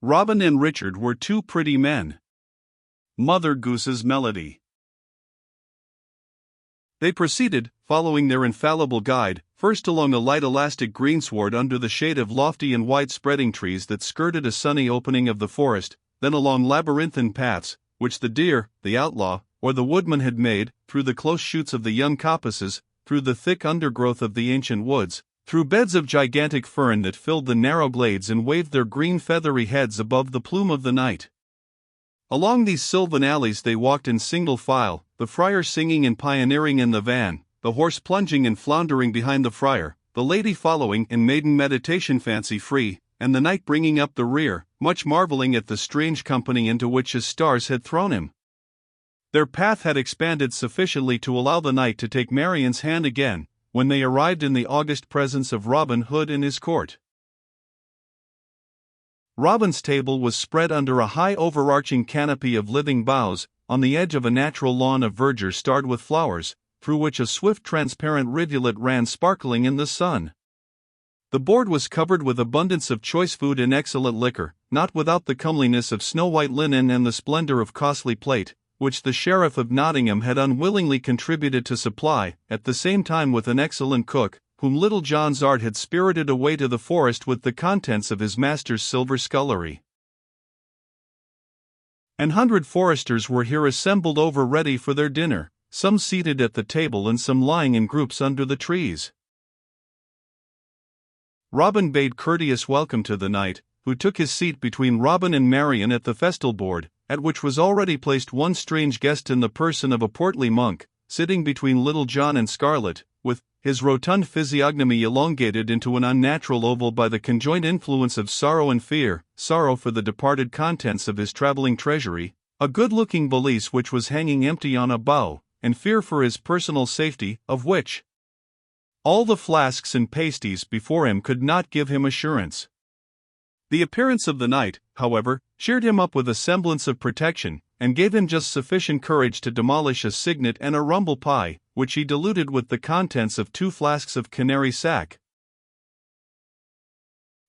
Robin and Richard were two pretty men. Mother Goose's Melody. They proceeded, following their infallible guide, first along a light elastic greensward under the shade of lofty and wide-spreading trees that skirted a sunny opening of the forest, then along labyrinthine paths, which the deer, the outlaw, or the woodman had made, through the close shoots of the young coppices, through the thick undergrowth of the ancient woods, through beds of gigantic fern that filled the narrow glades and waved their green feathery heads above the plume of the night. Along these sylvan alleys they walked in single file, the friar singing and pioneering in the van, the horse plunging and floundering behind the friar, the lady following in maiden meditation fancy-free, and the knight bringing up the rear, much marveling at the strange company into which his stars had thrown him. Their path had expanded sufficiently to allow the knight to take Marian's hand again, when they arrived in the august presence of Robin Hood and his court. Robin's table was spread under a high overarching canopy of living boughs, on the edge of a natural lawn of verdure starred with flowers, through which a swift transparent rivulet ran sparkling in the sun. The board was covered with abundance of choice food and excellent liquor, not without the comeliness of snow-white linen and the splendor of costly plate, which the Sheriff of Nottingham had unwillingly contributed to supply, at the same time with an excellent cook, whom Little John's art had spirited away to the forest with the contents of his master's silver scullery. An hundred foresters were here assembled over ready for their dinner, some seated at the table and some lying in groups under the trees. Robin bade courteous welcome to the knight, who took his seat between Robin and Marian at the festal board, at which was already placed one strange guest in the person of a portly monk, sitting between Little John and Scarlet, with his rotund physiognomy elongated into an unnatural oval by the conjoint influence of sorrow and fear, sorrow for the departed contents of his traveling treasury, a good-looking valise which was hanging empty on a bough, and fear for his personal safety, of which all the flasks and pasties before him could not give him assurance. The appearance of the knight, however, cheered him up with a semblance of protection, and gave him just sufficient courage to demolish a cygnet and a rumble pie, which he diluted with the contents of 2 flasks of canary sack.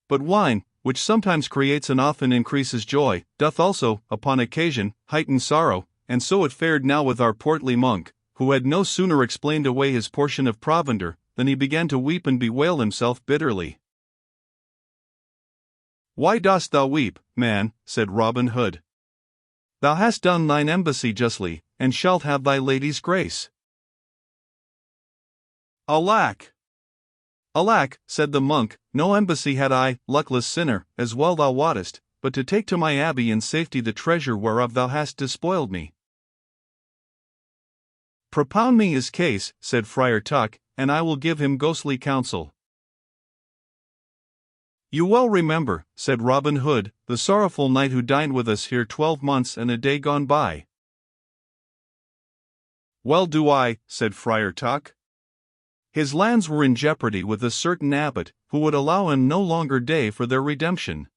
But wine, which sometimes creates and often increases joy, doth also, upon occasion, heighten sorrow, and so it fared now with our portly monk, who had no sooner explained away his portion of provender, than he began to weep and bewail himself bitterly. "Why dost thou weep, man?" said Robin Hood. "Thou hast done thine embassy justly, and shalt have thy lady's grace." "Alack! Alack," said the monk, "no embassy had I, luckless sinner, as well thou wottest, but to take to my abbey in safety the treasure whereof thou hast despoiled me." "Propound me his case," said Friar Tuck, "and I will give him ghostly counsel." "You well remember," said Robin Hood, "the sorrowful knight who dined with us here 12 months and a day gone by." "Well do I," said Friar Tuck. "His lands were in jeopardy with a certain abbot, who would allow him no longer day for their redemption.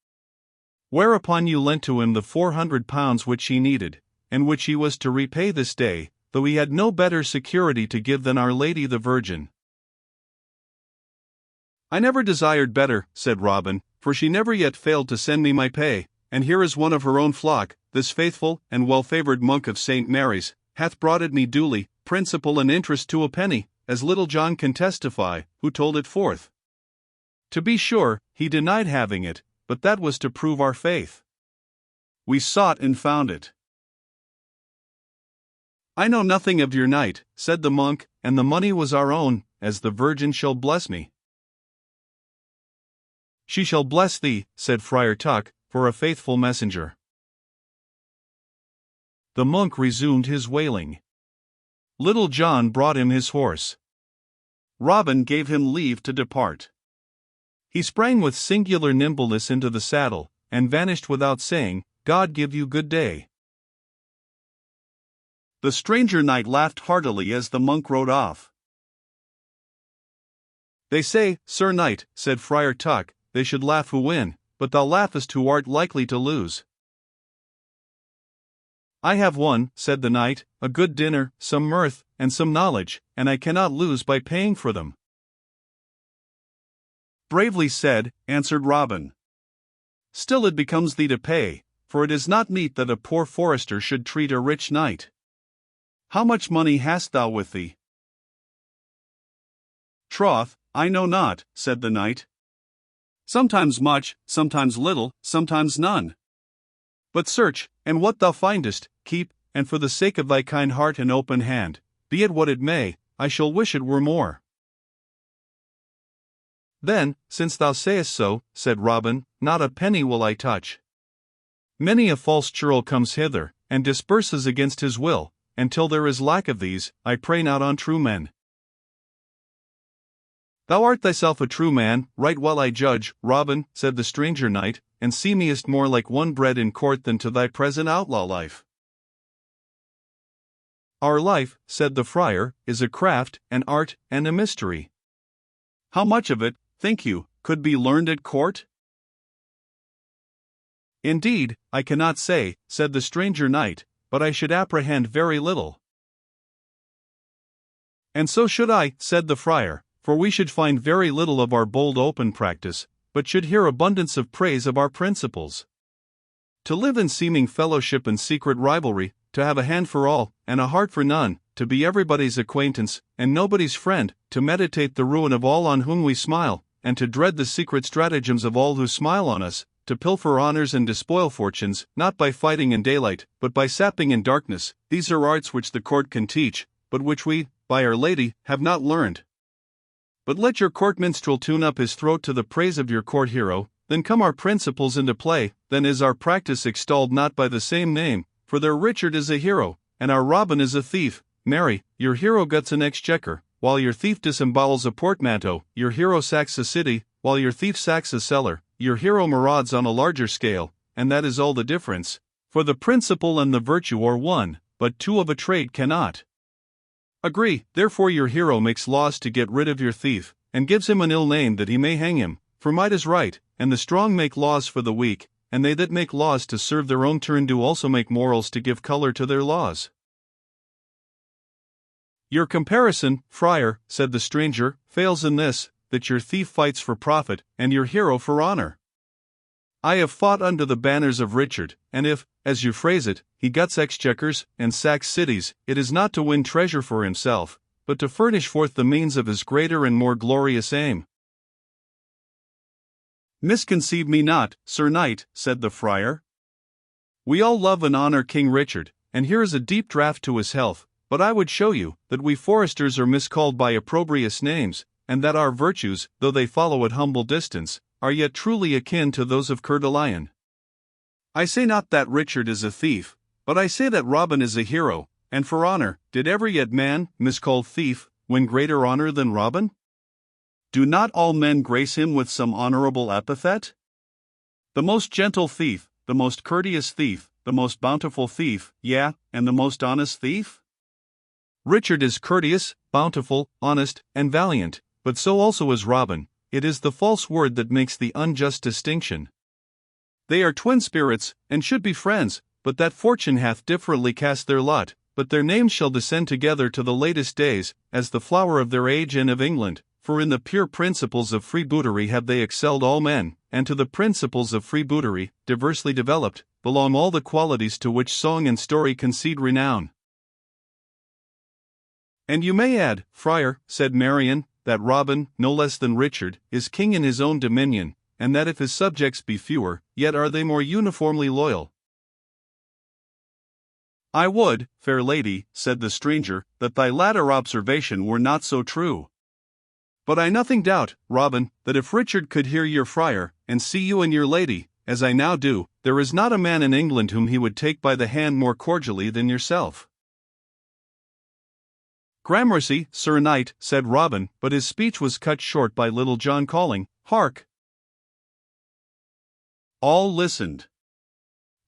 Whereupon you lent to him the £400 which he needed, and which he was to repay this day, though he had no better security to give than Our Lady the Virgin." "I never desired better," said Robin, "for she never yet failed to send me my pay, and here is one of her own flock, this faithful and well-favored monk of St. Mary's, hath brought it me duly, principal and interest to a penny, as Little John can testify, who told it forth. To be sure, he denied having it, but that was to prove our faith. We sought and found it." "I know nothing of your knight," said the monk, "and the money was our own, as the Virgin shall bless me." "She shall bless thee," said Friar Tuck, "for a faithful messenger." The monk resumed his wailing. Little John brought him his horse. Robin gave him leave to depart. He sprang with singular nimbleness into the saddle, and vanished without saying, "God give you good day." The stranger knight laughed heartily as the monk rode off. "They say, Sir Knight," said Friar Tuck, "they should laugh who win, but thou laughest who art likely to lose." "I have won," said the knight, "a good dinner, some mirth, and some knowledge, and I cannot lose by paying for them." "Bravely said," answered Robin. still it becomes thee to pay, for it is not meet that a poor forester should treat a rich knight. How much money hast thou with thee? Troth, I know not, said the knight. Sometimes much, sometimes little, sometimes none. But search, and what thou findest, keep, and for the sake of thy kind heart and open hand, be it what it may, I shall wish it were more. Then, since thou sayest so, said Robin, not a penny will I touch. Many a false churl comes hither, and disperses against his will, and till there is lack of these, I prey not on true men. Thou art thyself a true man, right well I judge, Robin, said the stranger knight, and seemest more like one bred in court than to thy present outlaw life. Our life, said the friar, is a craft, an art, and a mystery. How much of it, think you, could be learned at court? Indeed, I cannot say, said the stranger knight, but I should apprehend very little. And so should I, said the friar, for we should find very little of our bold open practice, but should hear abundance of praise of our principles. To live in seeming fellowship and secret rivalry, to have a hand for all, and a heart for none, to be everybody's acquaintance, and nobody's friend, to meditate the ruin of all on whom we smile, and to dread the secret stratagems of all who smile on us, to pilfer honors and despoil fortunes, not by fighting in daylight, but by sapping in darkness, these are arts which the court can teach, but which we, by Our Lady, have not learned. But let your court minstrel tune up his throat to the praise of your court hero, then come our principles into play, then is our practice extolled not by the same name, for their Richard is a hero, and our Robin is a thief. Marry, your hero guts an exchequer, while your thief disembowels a portmanteau, your hero sacks a city, while your thief sacks a cellar, your hero marauds on a larger scale, and that is all the difference, for the principle and the virtue are one, but two of a trade cannot agree. Therefore your hero makes laws to get rid of your thief, and gives him an ill name that he may hang him, for might is right, and the strong make laws for the weak, and they that make laws to serve their own turn do also make morals to give color to their laws. Your comparison, friar, said the stranger, fails in this, that your thief fights for profit, and your hero for honor. I have fought under the banners of Richard, and if, as you phrase it, he guts exchequers, and sacks cities, it is not to win treasure for himself, but to furnish forth the means of his greater and more glorious aim. Misconceive me not, Sir Knight, said the friar. We all love and honor King Richard, and here is a deep draught to his health, but I would show you, that we foresters are miscalled by opprobrious names, and that our virtues, though they follow at humble distance, are yet truly akin to those of Coeur de Lion. I say not that Richard is a thief, but I say that Robin is a hero, and for honor, did ever yet man, miscalled thief, win greater honor than Robin? Do not all men grace him with some honorable epithet? The most gentle thief, the most courteous thief, the most bountiful thief, yea, and the most honest thief? Richard is courteous, bountiful, honest, and valiant, but so also is Robin. It is the false word that makes the unjust distinction. They are twin spirits, and should be friends, but that fortune hath differently cast their lot, but their names shall descend together to the latest days, as the flower of their age and of England, for in the pure principles of freebootery have they excelled all men, and to the principles of freebootery, diversely developed, belong all the qualities to which song and story concede renown. And you may add, friar, said Marian, that Robin, no less than Richard, is king in his own dominion, and that if his subjects be fewer, yet are they more uniformly loyal. I would, fair lady, said the stranger, that thy latter observation were not so true. But I nothing doubt, Robin, that if Richard could hear your friar, and see you and your lady, as I now do, there is not a man in England whom he would take by the hand more cordially than yourself. Gramercy, Sir Knight, said Robin, but his speech was cut short by Little John calling, Hark! All listened.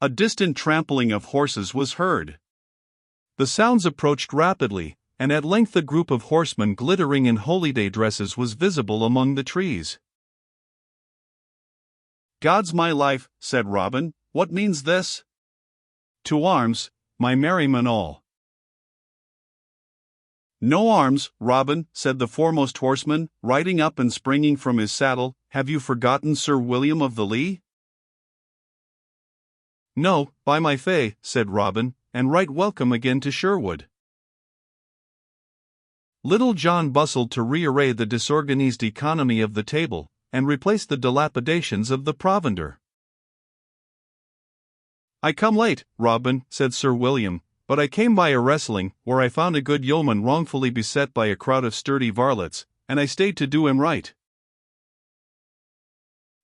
A distant trampling of horses was heard. The sounds approached rapidly, and at length a group of horsemen glittering in holyday dresses was visible among the trees. God's my life, said Robin, what means this? To arms, my merrymen all. No arms, Robin, said the foremost horseman, riding up and springing from his saddle, have you forgotten Sir William of the Lee? "No, by my fay," said Robin, "and right welcome again to Sherwood." Little John bustled to rearray the disorganized economy of the table, and replace the dilapidations of the provender. "I come late, Robin," said Sir William, "but I came by a wrestling, where I found a good yeoman wrongfully beset by a crowd of sturdy varlets, and I stayed to do him right."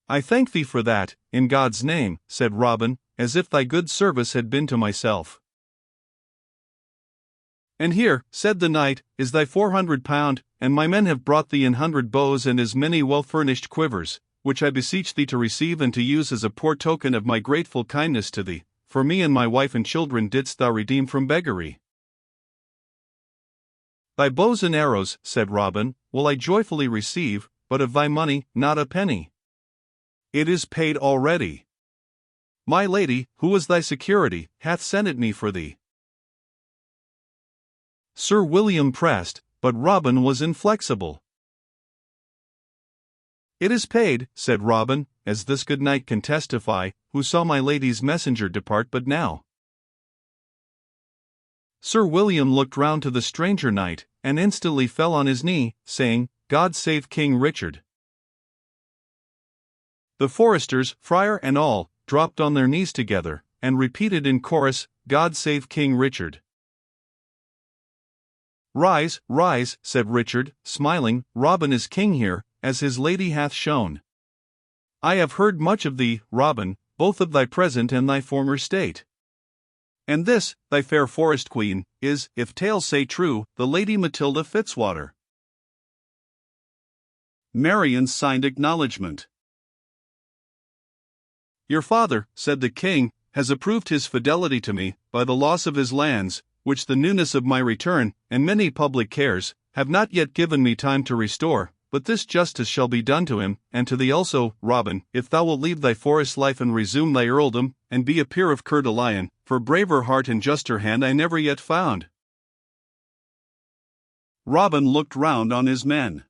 "I thank thee for that, in God's name," said Robin, "as if thy good service had been to myself." "And here," said the knight, "is thy £400, and my men have brought thee 100 bows and as many well-furnished quivers, which I beseech thee to receive and to use as a poor token of my grateful kindness to thee, for me and my wife and children didst thou redeem from beggary." "Thy bows and arrows," said Robin, "will I joyfully receive, but of thy money, not a penny. It is paid already. My lady, who is thy security, hath sent it me for thee." Sir William pressed, but Robin was inflexible. "It is paid," said Robin, "as this good knight can testify, who saw my lady's messenger depart but now." Sir William looked round to the stranger knight, and instantly fell on his knee, saying, "God save King Richard." The foresters, friar and all, dropped on their knees together, and repeated in chorus, "God save King Richard." "Rise, rise," said Richard, smiling, "Robin is king here, as his lady hath shown. I have heard much of thee, Robin, both of thy present and thy former state. And this, thy fair forest queen, is, if tales say true, the Lady Matilda Fitzwater." Marian signed acknowledgment. "Your father," said the king, "has approved his fidelity to me, by the loss of his lands, which the newness of my return, and many public cares, have not yet given me time to restore, but this justice shall be done to him, and to thee also, Robin, if thou wilt leave thy forest life and resume thy earldom, and be a peer of Coeur de Lion, for braver heart and juster hand I never yet found." Robin looked round on his men.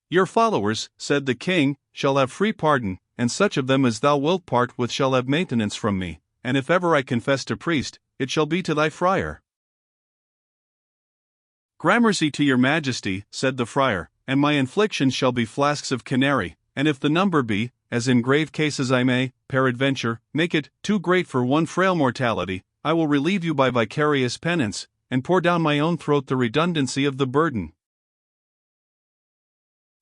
"Your followers," said the king, "shall have free pardon, and such of them as thou wilt part with shall have maintenance from me, and if ever I confess to priest, it shall be to thy friar." "Gramercy to your majesty," said the friar, "and my inflictions shall be flasks of canary, and if the number be, as in grave cases I may, peradventure, make it too great for one frail mortality, I will relieve you by vicarious penance, and pour down my own throat the redundancy of the burden."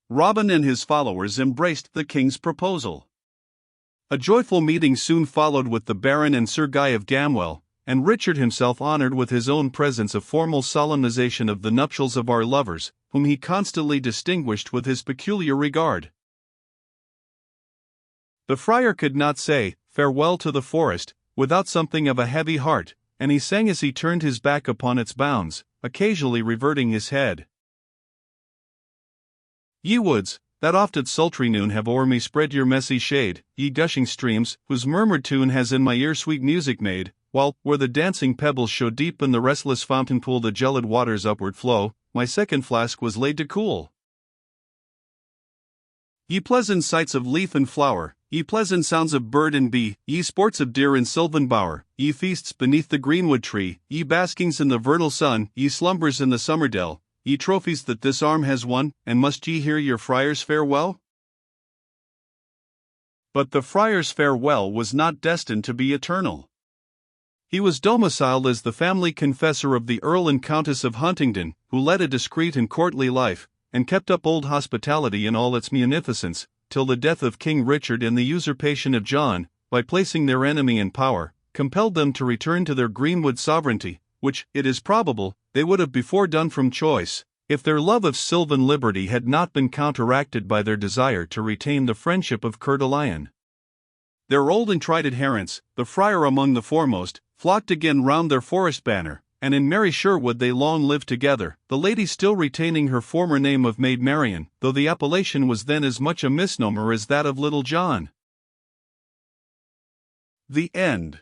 Robin and his followers embraced the king's proposal. A joyful meeting soon followed with the Baron and Sir Guy of Gamwell, and Richard himself honored with his own presence a formal solemnization of the nuptials of our lovers, whom he constantly distinguished with his peculiar regard. The friar could not say, "Farewell to the forest," without something of a heavy heart, and he sang as he turned his back upon its bounds, occasionally reverting his head. "Ye woods, that oft at sultry noon have o'er me spread your messy shade, ye gushing streams, whose murmured tune has in my ear sweet music made, while, where the dancing pebbles show deep in the restless fountain pool the gelid waters upward flow, my second flask was laid to cool. Ye pleasant sights of leaf and flower, ye pleasant sounds of bird and bee, ye sports of deer in sylvan bower, ye feasts beneath the greenwood tree, ye baskings in the vernal sun, ye slumbers in the summer dell, ye trophies that this arm has won, and must ye hear your friar's farewell?" But the friar's farewell was not destined to be eternal. He was domiciled as the family confessor of the Earl and Countess of Huntingdon, who led a discreet and courtly life, and kept up old hospitality in all its munificence, till the death of King Richard and the usurpation of John, by placing their enemy in power, compelled them to return to their greenwood sovereignty, which, it is probable, they would have before done from choice, if their love of sylvan liberty had not been counteracted by their desire to retain the friendship of Coeur de Lion. Their old and tried adherents, the friar among the foremost, flocked again round their forest banner, and in merry Sherwood they long lived together, the lady still retaining her former name of Maid Marian, though the appellation was then as much a misnomer as that of Little John. The End.